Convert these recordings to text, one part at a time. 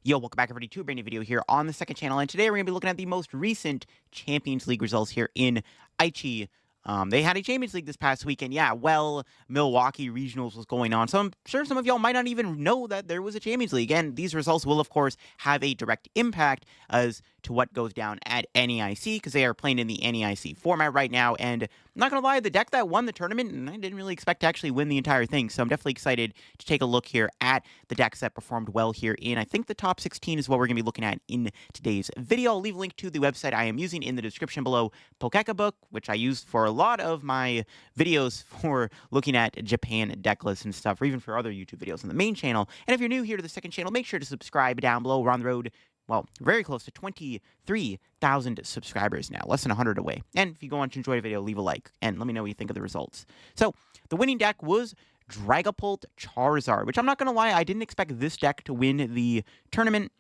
Yo, welcome back everybody to a brand new video here on the second channel, and today we're going to be looking at the most recent Champions League results here in Aichi. They had a Champions League this past weekend. Yeah, well, Milwaukee Regionals was going on, so I'm sure some of y'all might not even know that there was a Champions League, and these results will, of course, have a direct impact as to what goes down at NEIC, because they are playing in the NEIC format right now, and I'm not going to lie, the deck that won the tournament, and I didn't really expect to actually win the entire thing, so I'm definitely excited to take a look here at the decks that performed well here in, I think the top 16 is what we're going to be looking at in today's video. I'll leave a link to the website I am using in the description below, Pokeka which I used for a lot of my videos for looking at Japan deck lists and stuff, or even for other YouTube videos on the main channel. And if you're new here to the second channel, make sure to subscribe down below. We're on the road, well, very close to 23,000 subscribers now, less than 100 away. And if you go on to enjoy the video, leave a like, and let me know what you think of the results. So, the winning deck was Dragapult Charizard, which I'm not going to lie, I didn't expect this deck to win the tournament.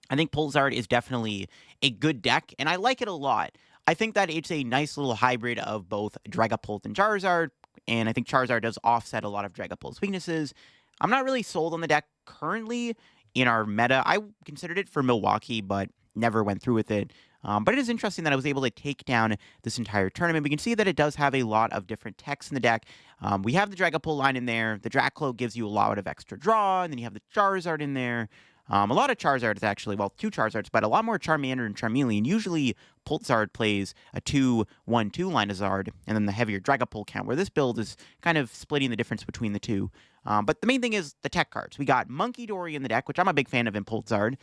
I think Pulsar is definitely a good deck, and I like it a lot. I think that it's a nice little hybrid of both Dragapult and Charizard, and I think Charizard does offset a lot of Dragapult's weaknesses. I'm not really sold on the deck currently in our meta. I considered it for Milwaukee, but never went through with it. But it is interesting that I was able to take down this entire tournament. We can see that it does have a lot of different techs in the deck. We have the Dragapult line in there. The Draclo gives you a lot of extra draw, and then you have the Charizard in there. A lot of Charizards, actually. Well, 2 Charizards, but a lot more Charmander and Charmeleon. Usually, Pulsar plays a 2-1-2 line of Zard, and then the heavier Dragapult count, where this build is kind of splitting the difference between the two. But the main thing is the tech cards. We got Monkey Dory in the deck, which I'm a big fan of in Pulsar.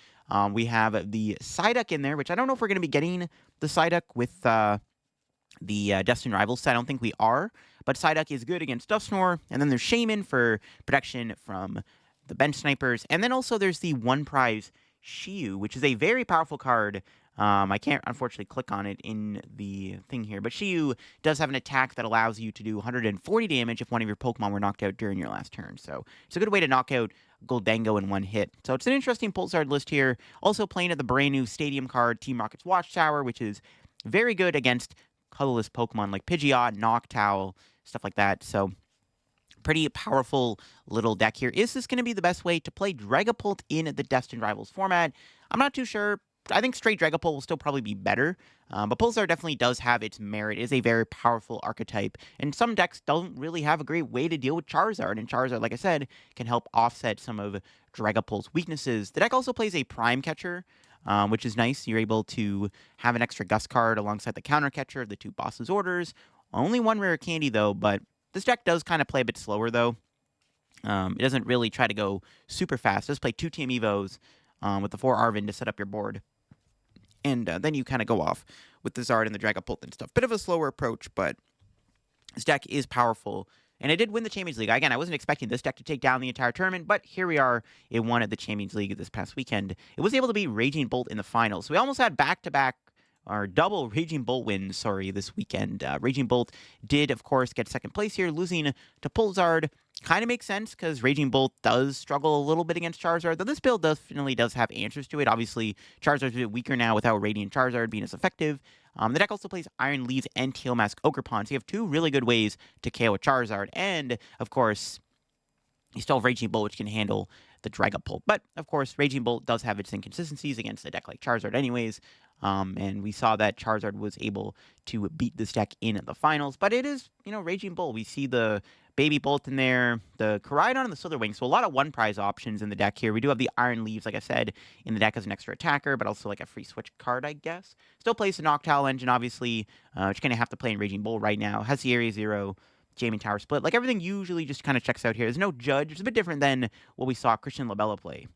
We have the Psyduck in there, which I don't know if we're going to be getting the Psyduck with the Destined Rivals set. I don't think we are, but Psyduck is good against Dusknoir, and then there's Shaman for protection from the bench snipers, and then also there's the one prize Shiyu, which is a very powerful card. I can't unfortunately click on it in the thing here, but Shiyu does have an attack that allows you to do 140 damage if one of your Pokemon were knocked out during your last turn. So it's a good way to knock out Goldango in one hit. So it's an interesting Pulsar list here. Also playing at the brand new Stadium card, Team Rocket's Watchtower, which is very good against colorless Pokemon like Pidgeot, Noctowl, stuff like that. So pretty powerful little deck here. Is this going to be the best way to play Dragapult in the Destined Rivals format? I'm not too sure. I think straight Dragapult will still probably be better, but Pulsar definitely does have its merit. It is a very powerful archetype, and some decks don't really have a great way to deal with Charizard, and Charizard, like I said, can help offset some of Dragapult's weaknesses. The deck also plays a Prime Catcher, which is nice. You're able to have an extra Gust card alongside the Counter Catcher of the 2 Boss's Orders. Only 1 rare candy, though, but this deck does kind of play a bit slower, though. It doesn't really try to go super fast. It does play 2 Team Evos with the 4 Arvin to set up your board. And then you kind of go off with the Zard and the Dragapult and stuff. Bit of a slower approach, but this deck is powerful. And it did win the Champions League. Again, I wasn't expecting this deck to take down the entire tournament, but here we are. It won at the Champions League this past weekend. It was able to beat Raging Bolt in the finals. So we almost had back-to-back or double Raging Bolt wins, this weekend. Raging Bolt did, of course, get second place here, losing to Pulsar. Kind of makes sense, because Raging Bolt does struggle a little bit against Charizard, though this build definitely does have answers to it. Obviously, Charizard's a bit weaker now without Radiant Charizard being as effective. The deck also plays Iron Leaves and Tail Mask Ogerpon, so you have 2 really good ways to KO a Charizard, and, of course, you still have Raging Bolt, which can handle the Dragapult. But, of course, Raging Bolt does have its inconsistencies against a deck like Charizard anyways. And we saw that Charizard was able to beat this deck in the finals. But it is, Raging Bolt. We see the Baby Bolt in there, the Koraidon, and the Slitherwing. So a lot of 1 prize options in the deck here. We do have the Iron Leaves, like I said, in the deck as an extra attacker, but also like a free switch card, I guess. Still plays the Noctowl engine, obviously, which kind of have to play in Raging Bolt right now. Has the Area Zero, Jamming Tower split. Like, everything usually just kind of checks out here. There's no judge. It's a bit different than what we saw Christian Labella play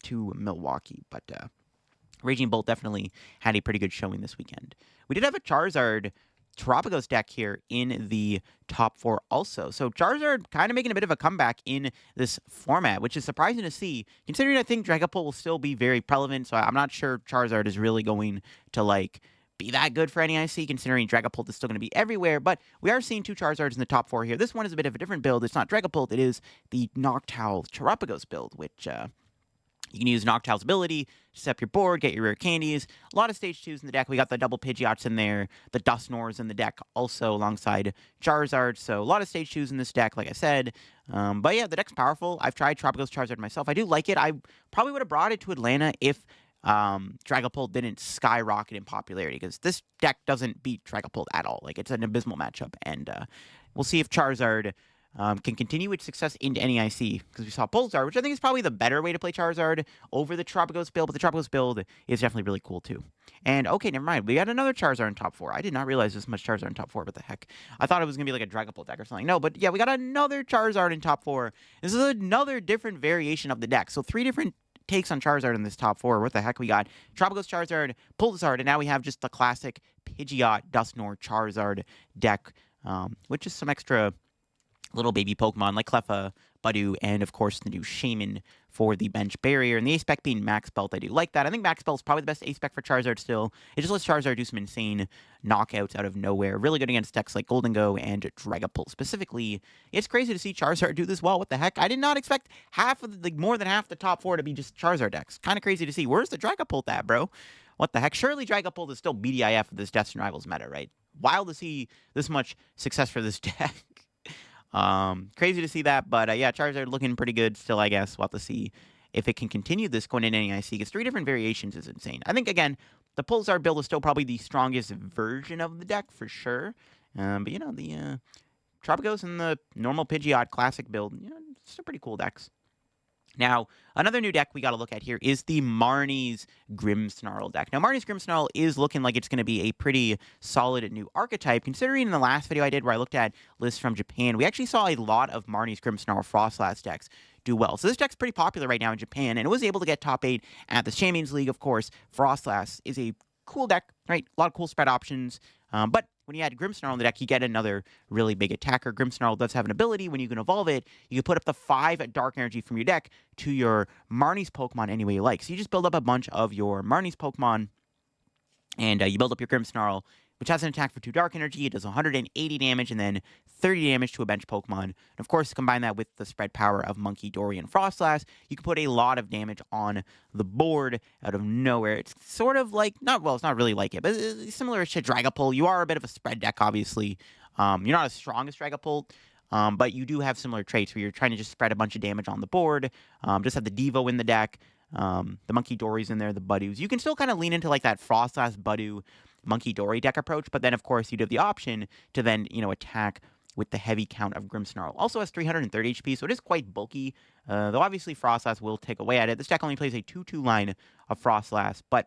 to Milwaukee. But Raging Bolt definitely had a pretty good showing this weekend. We did have a Charizard Terapagos deck here in the top 4 also. So Charizard kind of making a bit of a comeback in this format, which is surprising to see, considering I think Dragapult will still be very prevalent. So I'm not sure Charizard is really going to, be that good for NEIC, considering Dragapult is still going to be everywhere. But we are seeing 2 Charizards in the top 4 here. This one is a bit of a different build. It's not Dragapult. It is the Noctowl Terapagos build, which You can use Noctowl's ability to set up your board, get your rare candies. A lot of stage 2s in the deck. We got the double Pidgeots in there, the Dusknoirs in the deck also alongside Charizard. So a lot of stage 2s in this deck, like I said. But yeah, the deck's powerful. I've tried Tropical's Charizard myself. I do like it. I probably would have brought it to Atlanta if Dragapult didn't skyrocket in popularity, because this deck doesn't beat Dragapult at all. Like, it's an abysmal matchup, and we'll see if Charizard can continue its success into NEIC, because we saw Pulsar, which I think is probably the better way to play Charizard over the Tropicos build, but the Tropicos build is definitely really cool too. And okay, never mind. We got another Charizard in top 4. I did not realize this much Charizard in top 4, but the heck. I thought it was going to be like a Dragapult deck or something. No, but yeah, we got another Charizard in top 4. This is another different variation of the deck. So 3 different takes on Charizard in this top 4. What the heck? We got Tropicos Charizard, Pulsar, and now we have just the classic Pidgeot, Dusknoir, Charizard deck, with just some extra little baby Pokemon like Cleffa, Budew, and of course the new Shaman for the bench barrier. And the A-Spec being Max Belt, I do like that. I think Max Belt is probably the best A-Spec for Charizard still. It just lets Charizard do some insane knockouts out of nowhere. Really good against decks like Golden Go and Dragapult specifically. It's crazy to see Charizard do this well. What the heck? I did not expect more than half the top 4 to be just Charizard decks. Kind of crazy to see. Where's the Dragapult at, bro? What the heck? Surely Dragapult is still BDIF of this Destined Rivals meta, right? Wild to see this much success for this deck. Crazy to see that, but yeah, Charizard looking pretty good still, I guess. We'll have to see if it can continue this going into NEIC, because 3 different variations is insane. I think, again, the Pulsar build is still probably the strongest version of the deck, for sure. But, you know, the Tropicos and the normal Pidgeot classic build, you know, still pretty cool decks. Now, another new deck we got to look at here is the Marnie's Grimmsnarl deck. Now, Marnie's Grimmsnarl is looking like it's going to be a pretty solid new archetype, considering in the last video I did where I looked at lists from Japan, we actually saw a lot of Marnie's Grimmsnarl Frostlass decks do well. So this deck's pretty popular right now in Japan, and it was able to get top 8 at the Champions League, of course. Frostlass is a cool deck, right? A lot of cool spread options, but when you add Grimmsnarl in the deck, you get another really big attacker. Grimmsnarl does have an ability. When you can evolve it, you can put up to 5 Dark Energy from your deck to your Marnie's Pokemon any way you like. So you just build up a bunch of your Marnie's Pokemon, and you build up your Grimmsnarl, which has an attack for 2 Dark Energy. It does 180 damage and then 30 damage to a bench Pokemon. And of course, combine that with the spread power of Monkey, Dory, and Frostlass, you can put a lot of damage on the board out of nowhere. It's sort of like, it's not really like it, but it's similar to Dragapult. You are a bit of a spread deck, obviously. You're not as strong as Dragapult, but you do have similar traits where you're trying to just spread a bunch of damage on the board. Just have the Devo in the deck. The Monkey Dory's in there, the Budews. You can still kind of lean into like that Frostlass, Budew, Monkey Dory deck approach, but then of course you'd have the option to then, you know, attack with the heavy count of Grimmsnarl. Also has 330 HP, so it is quite bulky, though obviously Frostlass will take away at it. This deck only plays a 2/2 line of Frostlass, but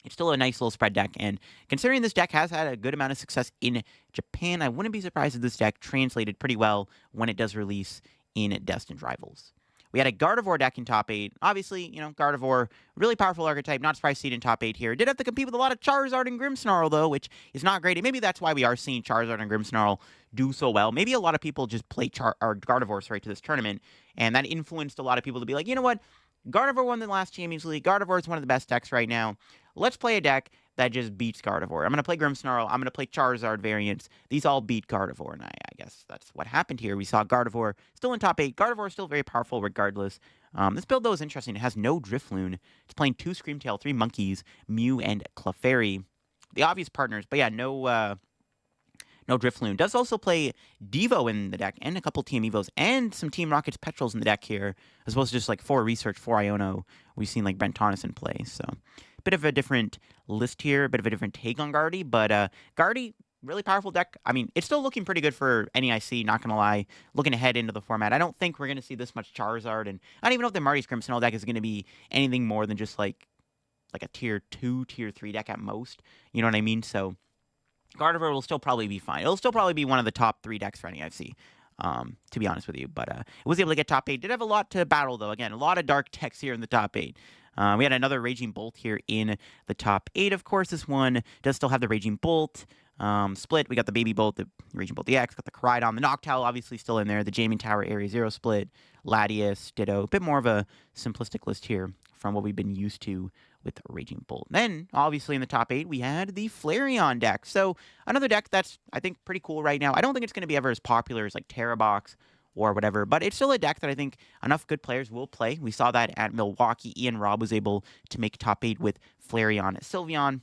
it's still a nice little spread deck, and considering this deck has had a good amount of success in Japan, I wouldn't be surprised if this deck translated pretty well when it does release in Destined Rivals. We had a Gardevoir deck in top 8. Obviously, you know, Gardevoir, really powerful archetype. Not surprised to see it in top 8 here. Did have to compete with a lot of Charizard and Grimmsnarl, though, which is not great. And maybe that's why we are seeing Charizard and Grimmsnarl do so well. Maybe a lot of people just play Gardevoir to this tournament, and that influenced a lot of people to be like, you know what? Gardevoir won the last Champions League. Gardevoir is one of the best decks right now. Let's play a deck that just beats Gardevoir. I'm going to play Grimmsnarl. I'm going to play Charizard variants. These all beat Gardevoir, and I guess that's what happened here. We saw Gardevoir still in top 8. Gardevoir is still very powerful regardless. This build, though, is interesting. It has no Drifloon. It's playing 2 Screamtail, 3 Monkeys, Mew, and Clefairy. The obvious partners, but yeah, no Drifloon. Does also play Devo in the deck, and a couple Team Evos, and some Team Rockets Petrels in the deck here, as well as just like 4 Research, 4 Iono. We've seen like Brent Tonneson play, so bit of a different list here, a bit of a different take on Guardy, but Guardy, really powerful deck. I mean, it's still looking pretty good for NEIC, not gonna lie. Looking ahead into the format, I don't think we're gonna see this much Charizard, and I don't even know if the Marty's Grimmsnarl deck is gonna be anything more than just like a tier 2, tier 3 deck at most. You know what I mean? So Gardevoir will still probably be fine. It'll still probably be one of the top 3 decks for NEIC. To be honest with you, but it was able to get top 8. Did have a lot to battle, though. Again, a lot of dark decks here in the top 8. We had another Raging Bolt here in the top 8. Of course, this one does still have the Raging Bolt split. We got the Baby Bolt, the Raging Bolt DX, got the Koraidon, the Noctowl obviously still in there, the Jaming Tower Area 0 split, Latias, Ditto. A bit more of a simplistic list here from what we've been used to with Raging Bolt. Then, obviously, in the top 8, we had the Flareon deck. So, another deck that's, I think, pretty cool right now. I don't think it's going to be ever as popular as, like, Terrabox or whatever. But it's still a deck that I think enough good players will play. We saw that at Milwaukee. Ian Robb was able to make top 8 with Flareon, Sylveon.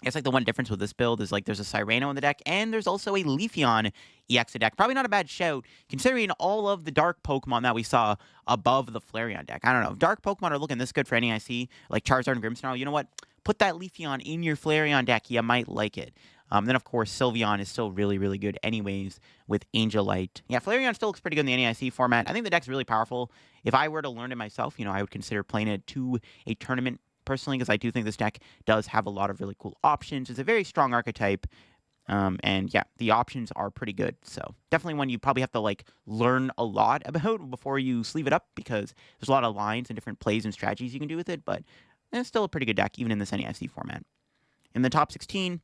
I guess like the one difference with this build is like there's a Cyrano in the deck, and there's also a Leafeon EX deck. Probably not a bad shout, considering all of the dark Pokemon that we saw above the Flareon deck. I don't know. If dark Pokemon are looking this good for NEIC, like Charizard and Grimmsnarl, you know what? Put that Leafeon in your Flareon deck. You might like it. Then, of course, Sylveon is still really, really good anyways with Angel Light. Yeah, Flareon still looks pretty good in the NEIC format. I think the deck's really powerful. If I were to learn it myself, I would consider playing it to a tournament personally, because I do think this deck does have a lot of really cool options. It's a very strong archetype, and yeah, the options are pretty good. So definitely one you probably have to like learn a lot about before you sleeve it up, because there's a lot of lines and different plays and strategies you can do with it, but it's still a pretty good deck, even in this NEIC format. In the top 16,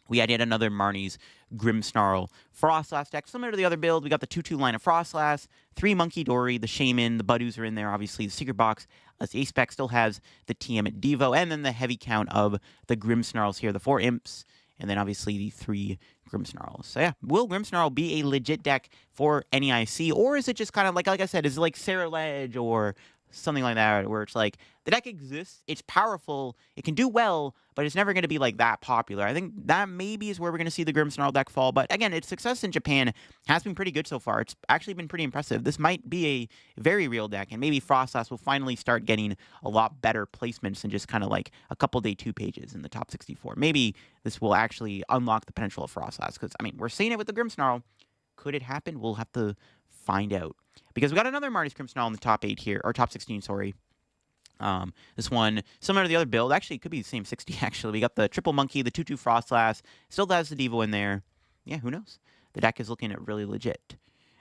we had yet another Marnie's Grimmsnarl Frostlass deck. Similar to the other build, we got the 2-2 line of Frostlass, 3 Monkey Dory, the Shaman, the Budoos are in there, obviously the Secret Box. The Ace Spec still has the TM at Devo, and then the heavy count of the Grimmsnarls here, the 4 Imps, and then obviously the 3 Grimmsnarls. So yeah, will Grimmsnarl be a legit deck for NEIC, or is it just kind of like I said, is it like Sarah Ledge or something like that, where it's like the deck exists, it's powerful, it can do well, but it's never going to be like that popular. I think that maybe is where we're going to see the Grimmsnarl deck fall. But again, its success in Japan has been pretty good so far. It's actually been pretty impressive. This might be a very real deck, and maybe Frostlass will finally start getting a lot better placements than just kind of like a couple day 2 pages in the top 64. Maybe this will actually unlock the potential of Frostlass, because I mean, we're seeing it with the Grimmsnarl. Could it happen? We'll have to find out. Because we got another Marnie's Grimmsnarl in the top 8 here, or top 16, sorry. This one, similar to the other build, actually, it could be the same 60, actually. We got the Triple Monkey, the 2-2 Frostlass, still has the Devo in there. Yeah, who knows? The deck is looking at really legit.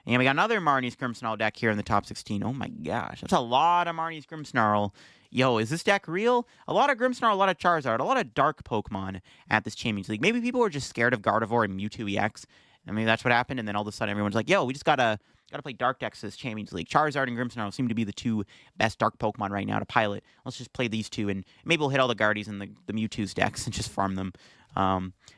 And we got another Marnie's Grimmsnarl deck here in the top 16. Oh my gosh, that's a lot of Marnie's Grimmsnarl. Yo, is this deck real? A lot of Grimmsnarl, a lot of Charizard, a lot of dark Pokemon at this Champions League. Maybe people were just scared of Gardevoir and Mewtwo EX. I mean, that's what happened, and then all of a sudden everyone's like, yo, we just gotta play Dark decks this Champions League. Charizard and Grimmsnarl seem to be the 2 best Dark Pokemon right now to pilot. Let's just play these 2, and maybe we'll hit all the Guardies and the Mewtwo's decks and just farm them.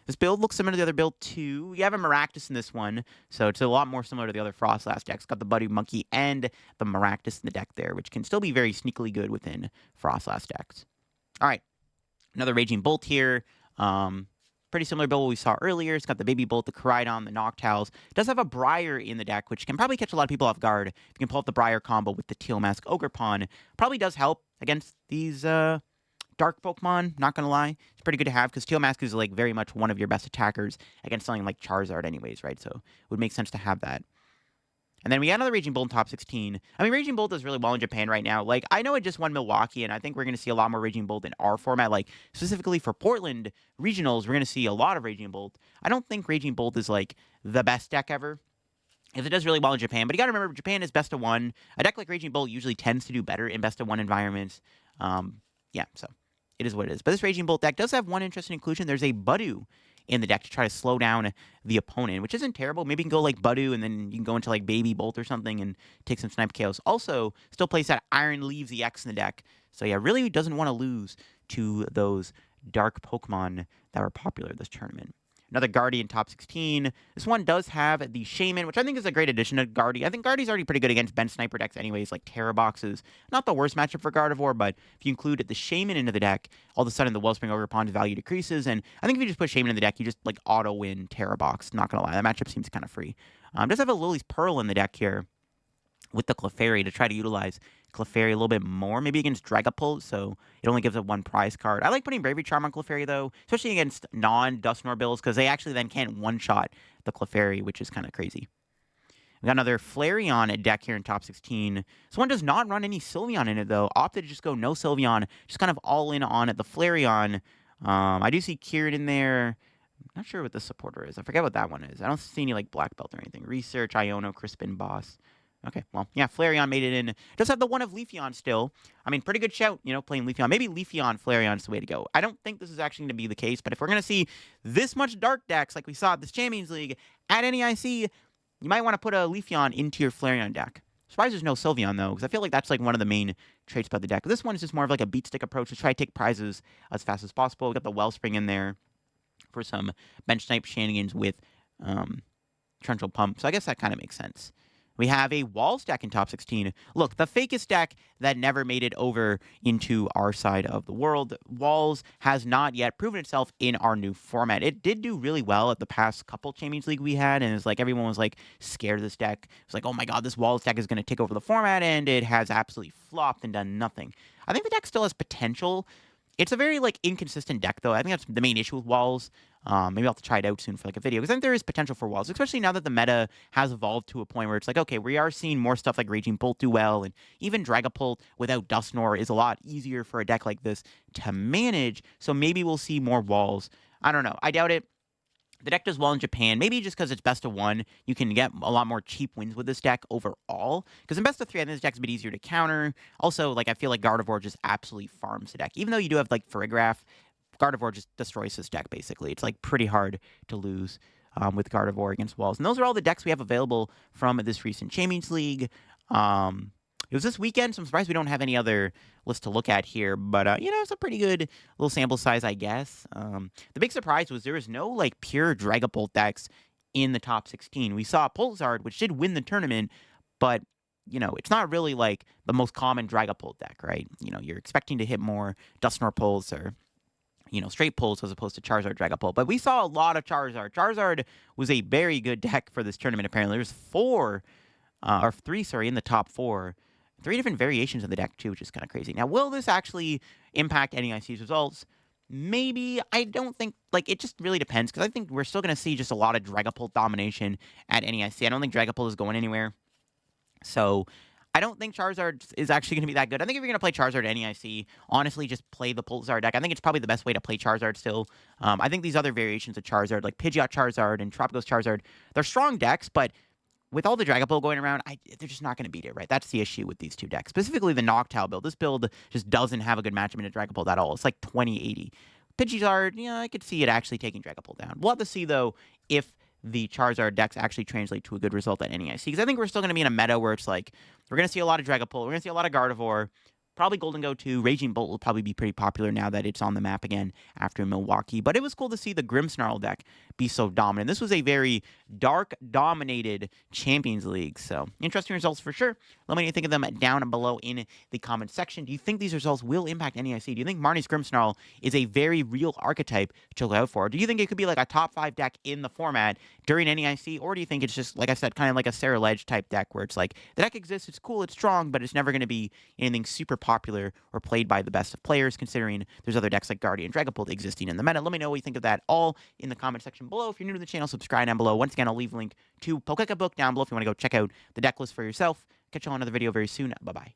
This build looks similar to the other build, too. We have a Maractus in this one, so it's a lot more similar to the other Frostlass decks. Got the Buddy Monkey and the Maractus in the deck there, which can still be very sneakily good within Frostlass decks. All right, another Raging Bolt here. Pretty similar build we saw earlier. It's got the Baby Bolt, the Koraidon, the Noctowls. It does have a Briar in the deck, which can probably catch a lot of people off guard. If you can pull up the Briar combo with the Teal Mask Ogerpon, probably does help against these dark Pokemon, not gonna lie. It's pretty good to have, because Teal Mask is like very much one of your best attackers against something like Charizard anyways, right? So it would make sense to have that. And then we got another Raging Bolt in top 16. I mean, Raging Bolt does really well in Japan right now. Like, I know it just won Milwaukee, and I think we're going to see a lot more Raging Bolt in our format. Like, specifically for Portland regionals, we're going to see a lot of Raging Bolt. I don't think Raging Bolt is, like, the best deck ever, if it does really well in Japan. But you got to remember, Japan is best of 1. A deck like Raging Bolt usually tends to do better in best of 1 environments. Yeah, so it is what it is. But this Raging Bolt deck does have one interesting inclusion. There's a Budoo in the deck to try to slow down the opponent, which isn't terrible. Maybe you can go like Budoo, and then you can go into like Baby Bolt or something and take some Snipe KOs. Also, still plays that Iron Leaves EX in the deck. So yeah, really doesn't want to lose to those dark Pokemon that were popular this tournament. Another Guardian top 16. This one does have the Shaman, which I think is a great addition to Guardy. I think Guardy's already pretty good against bench sniper decks anyways, like Terra Boxes. Not the worst matchup for Gardevoir, but if you include the Shaman into the deck, all of a sudden the Wellspring Ogerpon's value decreases, and I think if you just put Shaman in the deck, you just like auto-win Terra Box. Not gonna lie, that matchup seems kind of free. Does have a Lily's Pearl in the deck here with the Clefairy to try to utilize Clefairy a little bit more, maybe against Dragapult, so it only gives up 1 prize card. I like putting Bravery Charm on Clefairy, though, especially against non-Dusknoir builds, because they actually then can't one-shot the Clefairy, which is kind of crazy. We got another Flareon deck here in top 16. This one does not run any Sylveon in it, though. Opted to just go no Sylveon, just kind of all in on it. The Flareon, I do see Kieran in there. I'm not sure what the supporter is. I forget what that one is. I don't see any like Black Belt or anything. Research, Iono, Crispin, Boss. Okay, well, yeah, Flareon made it in. Does have the one of Leafeon still. I mean, pretty good shout, playing Leafeon. Maybe Leafeon, Flareon is the way to go. I don't think this is actually going to be the case, but if we're going to see this much dark decks like we saw at this Champions League at NEIC, you might want to put a Leafeon into your Flareon deck. Surprised there's no Sylveon, though, because I feel like that's like one of the main traits about the deck. This one is just more of like a beat stick approach to try to take prizes as fast as possible. We got the Wellspring in there for some bench snipe shenanigans with Torrential Pump, so I guess that kind of makes sense. We have a Walls deck in top 16. Look, the fakest deck that never made it over into our side of the world. Walls has not yet proven itself in our new format. It did do really well at the past couple Champions League we had, and it's like everyone was like scared of this deck. It's like, oh my god, this Walls deck is going to take over the format, and it has absolutely flopped and done nothing. I think the deck still has potential. It's a very like inconsistent deck, though. I think that's the main issue with Walls. Maybe I'll have to try it out soon for like a video, because I think there is potential for Walls, especially now that the meta has evolved to a point where it's like, okay, we are seeing more stuff like Raging Bolt do well, and even Dragapult without Dusknoir is a lot easier for a deck like this to manage, so maybe we'll see more Walls. I don't know. I doubt it. The deck does well in Japan, maybe just because it's best of one. You can get a lot more cheap wins with this deck overall. Because in best of three, I think this deck's a bit easier to counter. Also, like I feel like Gardevoir just absolutely farms the deck. Even though you do have like Farigiraf, Gardevoir just destroys this deck, basically. It's like pretty hard to lose with Gardevoir against Walls. And those are all the decks we have available from this recent Champions League. It was this weekend, so I'm surprised we don't have any other list to look at here. But, you know, it's a pretty good little sample size, I guess. The big surprise was there was no, like, pure Dragapult decks in the top 16. We saw Pulsar, which did win the tournament, but, you know, it's not really, like, the most common Dragapult deck, right? You know, you're expecting to hit more Dusknoir Pulse or, you know, straight pulls as opposed to Charizard Dragapult. But we saw a lot of Charizard. Charizard was a very good deck for this tournament, apparently. There's three in the top 4. 3 different variations of the deck, too, which is kind of crazy. Now, will this actually impact NEIC's results? Maybe. I don't think, like, it just really depends, because I think we're still going to see just a lot of Dragapult domination at NEIC. I don't think Dragapult is going anywhere. So, I don't think Charizard is actually going to be that good. I think if you're going to play Charizard at NEIC, honestly, just play the Pulsar deck. I think it's probably the best way to play Charizard still. I think these other variations of Charizard, like Pidgeot Charizard and Tropicos Charizard, they're strong decks, but with all the Dragapult going around, they're just not going to beat it, right? That's the issue with these two decks. Specifically the Noctowl build. This build just doesn't have a good matchup into Dragapult at all. It's like 20-80. Pidgeot, yeah, I could see it actually taking Dragapult down. We'll have to see, though, if the Charizard decks actually translate to a good result at NEIC. Because I think we're still going to be in a meta where it's like, we're going to see a lot of Dragapult, we're going to see a lot of Gardevoir, probably Golden Go 2. Raging Bolt will probably be pretty popular now that it's on the map again after Milwaukee. But it was cool to see the Grimmsnarl deck be so dominant. This was a very dark-dominated Champions League. So, interesting results for sure. Let me know what you think of them down below in the comment section. Do you think these results will impact NEIC? Do you think Marnie's Grimmsnarl is a very real archetype to look out for? Do you think it could be like a top 5 deck in the format during NEIC? Or do you think it's just, like I said, kind of like a Sarah Ledge type deck where it's like, the deck exists, it's cool, it's strong, but it's never going to be anything super popular or played by the best of players, considering there's other decks like Guardian Dragapult existing in the meta? Let me know what you think of that all in the comment section below. If you're new to the channel, subscribe down below. Once again, I'll leave a link to Pokeka book down below if you want to go check out the deck list for yourself. Catch you on another video very soon. Bye-bye.